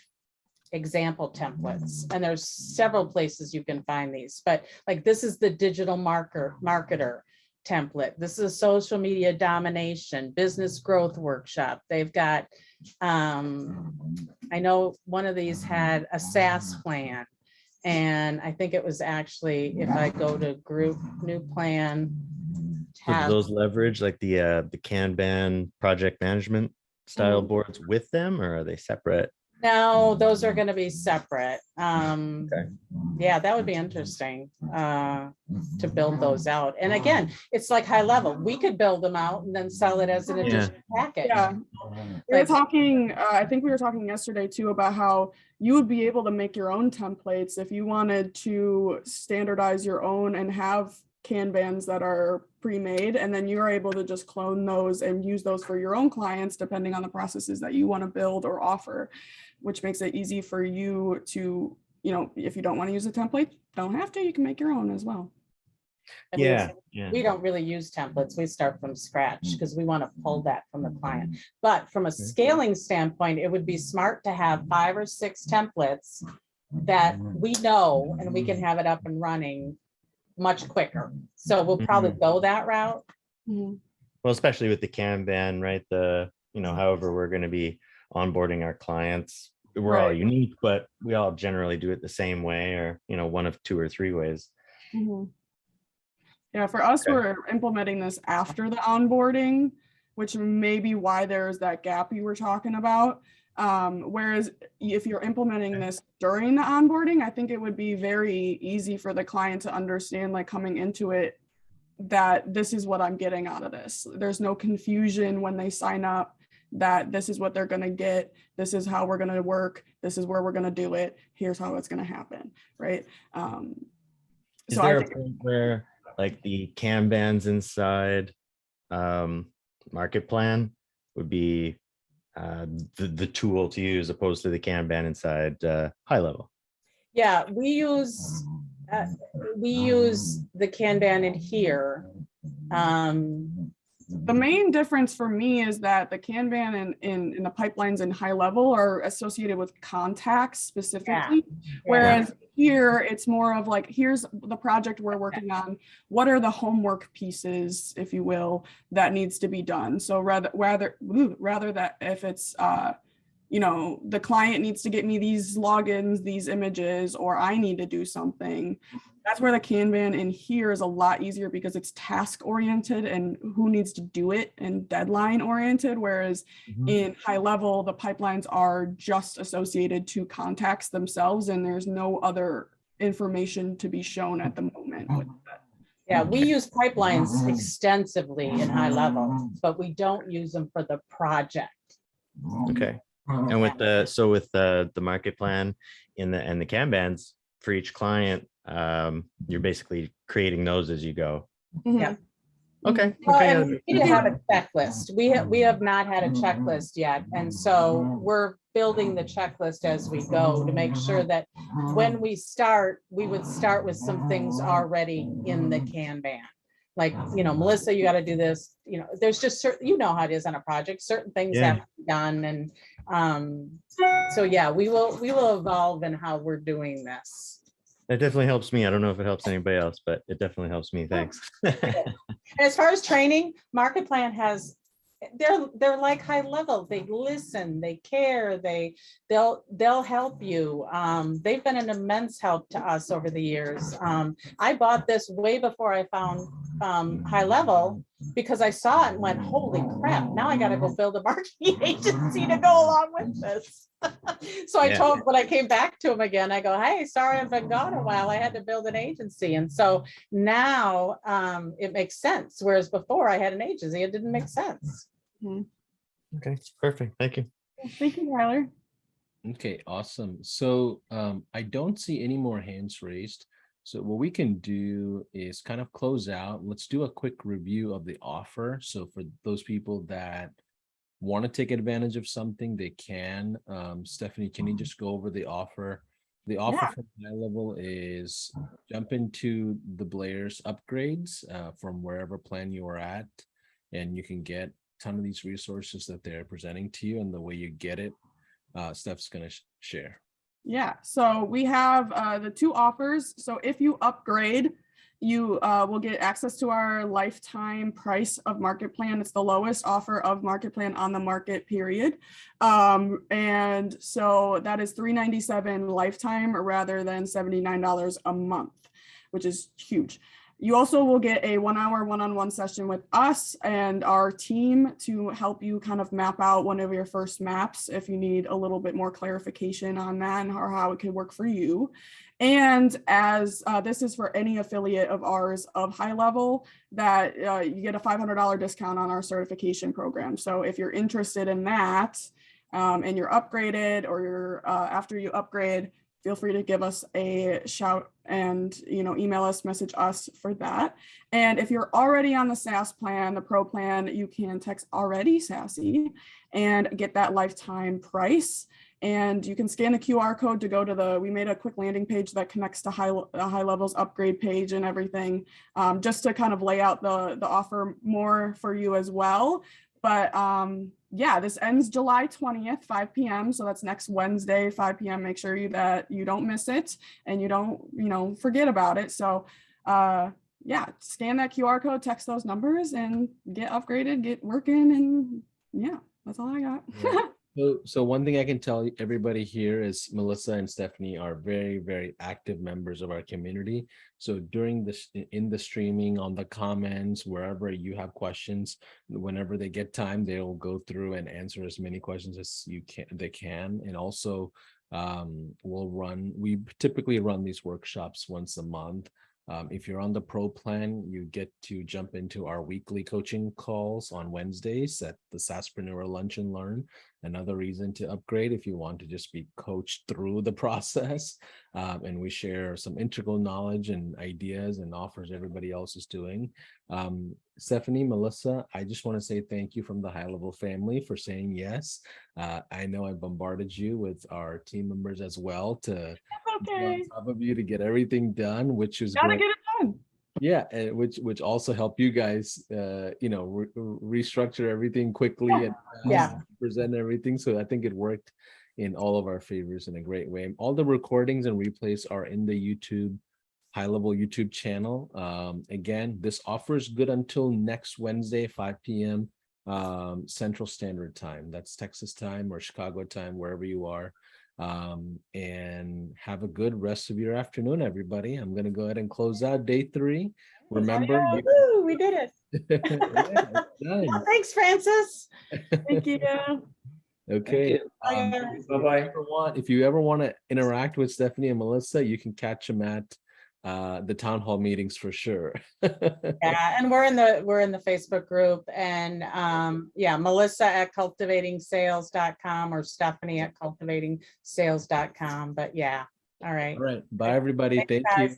B: example templates, and there's several places you can find these, but like this is the digital marketer template. This is a social media domination business growth workshop. They've got I know one of these had a SaaS plan, and I think it was actually, if I go to group new plan
D: tab, those leverage like the Kanban project management style boards with them, or are they separate?
B: No, those are going to be separate.
D: Okay.
B: Yeah, that would be interesting to build those out. And again, it's like High Level. We could build them out and then sell it as an additional package.
C: Yeah. We were talking, I think we were talking yesterday too about how you would be able to make your own templates if you wanted to standardize your own and have Kanbans that are pre-made, and then you're able to just clone those and use those for your own clients depending on the processes that you want to build or offer, which makes it easy for you to, if you don't want to use a template, don't have to, you can make your own as well.
B: Yeah. We don't really use templates. We start from scratch because we want to pull that from the client. But from a scaling standpoint, it would be smart to have 5 or 6 templates that we know, and we can have it up and running much quicker. So we'll probably go that route.
D: Well, especially with the Kanban, right? However we're going to be onboarding our clients, we're all unique, but we all generally do it the same way, or one of 2 or 3 ways.
C: Yeah, for us, we're implementing this after the onboarding. which may be why there's that gap you were talking about. Whereas if you're implementing this during the onboarding, I think it would be very easy for the client to understand, like coming into it, that this is what I'm getting out of this. There's no confusion when they sign up, that this is what they're going to get. This is how we're going to work. This is where we're going to do it. Here's how it's going to happen. Right.
D: Is
C: So
D: there
C: I
D: a
C: think,
D: point where like the Kanbans inside market plan would be the tool to use opposed to the Kanban inside high level?
B: Yeah, we use the Kanban in here.
C: the main difference for me is that the Kanban in the pipelines in high level are associated with contacts specifically. Whereas here it's more of like, here's the project we're working on. What are the homework pieces, if you will, that needs to be done? So rather that if it's you know, the client needs to get me these logins, these images, or I need to do something. That's where the Kanban in here is a lot easier because it's task oriented and who needs to do it and deadline oriented. Whereas in high level, the pipelines are just associated to contacts themselves and there's no other information to be shown at the moment with that.
B: Yeah, we use pipelines extensively in high level, but we don't use them for the project.
D: Okay. And with the market plan and the Kanbans for each client, you're basically creating those as you go.
B: Yeah.
D: Okay.
B: Well,
D: Okay.
B: and we need to have a checklist. We have not had a checklist yet. And so we're building the checklist as we go to make sure that when we start, we would start with some things already in the Kanban. Like, you know, Melissa, you got to do this, you know, there's just certain, you know how it is on a project, certain things have to be done. And so, yeah, we will evolve in how we're doing this.
D: That definitely helps me. I don't know if it helps anybody else, but it definitely helps me. Thanks.
B: And as far as training, Market Plan has, they're like high level. They listen, they care, they'll help you. They've been an immense help to us over the years. I bought this way before I found high level because I saw it and went, holy crap, now I got to go build a marketing agency to go along with this. So I told, when I came back to him again, I go, hey, sorry, I've been gone a while. I had to build an agency. And so now it makes sense. Whereas before I had an agency, it didn't make sense.
D: Okay, perfect. Thank you.
C: Thank you, Tyler.
A: Okay, awesome. So I don't see any more hands raised. So what we can do is kind of close out. Let's do a quick review of the offer. So for those people that want to take advantage of something, they can. Stephanie, can you just go over the offer? The offer from high level is jump into the Blair's upgrades from wherever plan you are at, and you can get a ton of these resources that they're presenting to you, and the way you get it, Steph's going to share.
C: Yeah, so we have the two offers. So if you upgrade, you will get access to our lifetime price of Market Plan. It's the lowest offer of Market Plan on the market, period. And so that is $397 lifetime rather than $79 a month, which is huge. You also will get a 1 hour one-on-one session with us and our team to help you kind of map out one of your first maps if you need a little bit more clarification on that and how it could work for you. And as this is for any affiliate of ours of high level, that you get a $500 discount on our certification program. So if you're interested in that and you're upgraded or you're after you upgrade, feel free to give us a shout and, you know, email us, message us for that. And if you're already on the SaaS plan, the Pro plan, you can text already sassy and get that lifetime price. And you can scan the QR code to go to we made a quick landing page that connects to high levels upgrade page and everything, just to kind of lay out the offer more for you as well. But yeah, this ends July 20th, 5 p.m. So that's next Wednesday, 5 p.m. Make sure that you don't miss it and you don't, you know, forget about it. So yeah, scan that QR code, text those numbers and get upgraded, get working. And yeah, that's all I got.
A: So one thing I can tell everybody here is Melissa and Stephanie are very, very active members of our community. So during this, in the streaming, on the comments, wherever you have questions, whenever they get time, they'll go through and answer as many questions as they can. And also, we typically run these workshops once a month. If you're on the pro plan, you get to jump into our weekly coaching calls on Wednesdays at the SaaSpreneur Lunch and Learn. Another reason to upgrade if you want to just be coached through the process. And we share some integral knowledge and ideas and offers everybody else is doing. Stephanie, Melissa, I just want to say thank you from the High Level family for saying yes. I know I bombarded you with our team members as well to
C: Okay.
A: on top of you to get everything done, which is
C: Gotta
A: great.
C: get it done.
A: Yeah, and which also help you guys, restructure everything quickly and
B: Yeah.
A: present everything. So I think it worked in all of our favors in a great way. All the recordings and replays are in the YouTube High Level YouTube channel. Again, this offer is good until next Wednesday, 5 p.m. Central Standard Time. That's Texas time or Chicago time, wherever you are. And have a good rest of your afternoon, everybody. I'm gonna go ahead and close out day 3. Remember,
B: Woo, we did it.
A: yeah, it's done.
B: Thanks, Francis.
C: Thank you.
A: Okay.
B: Bye, guys.
A: If you ever want to interact with Stephanie and Melissa, you can catch them at the town hall meetings for sure.
B: Yeah, and we're in the Facebook group, and yeah, Melissa at cultivatingsales.com or Stephanie at cultivatingsales.com. But yeah, all right.
A: All right. Bye, everybody.
B: Thanks,
A: Thank you.
B: guys.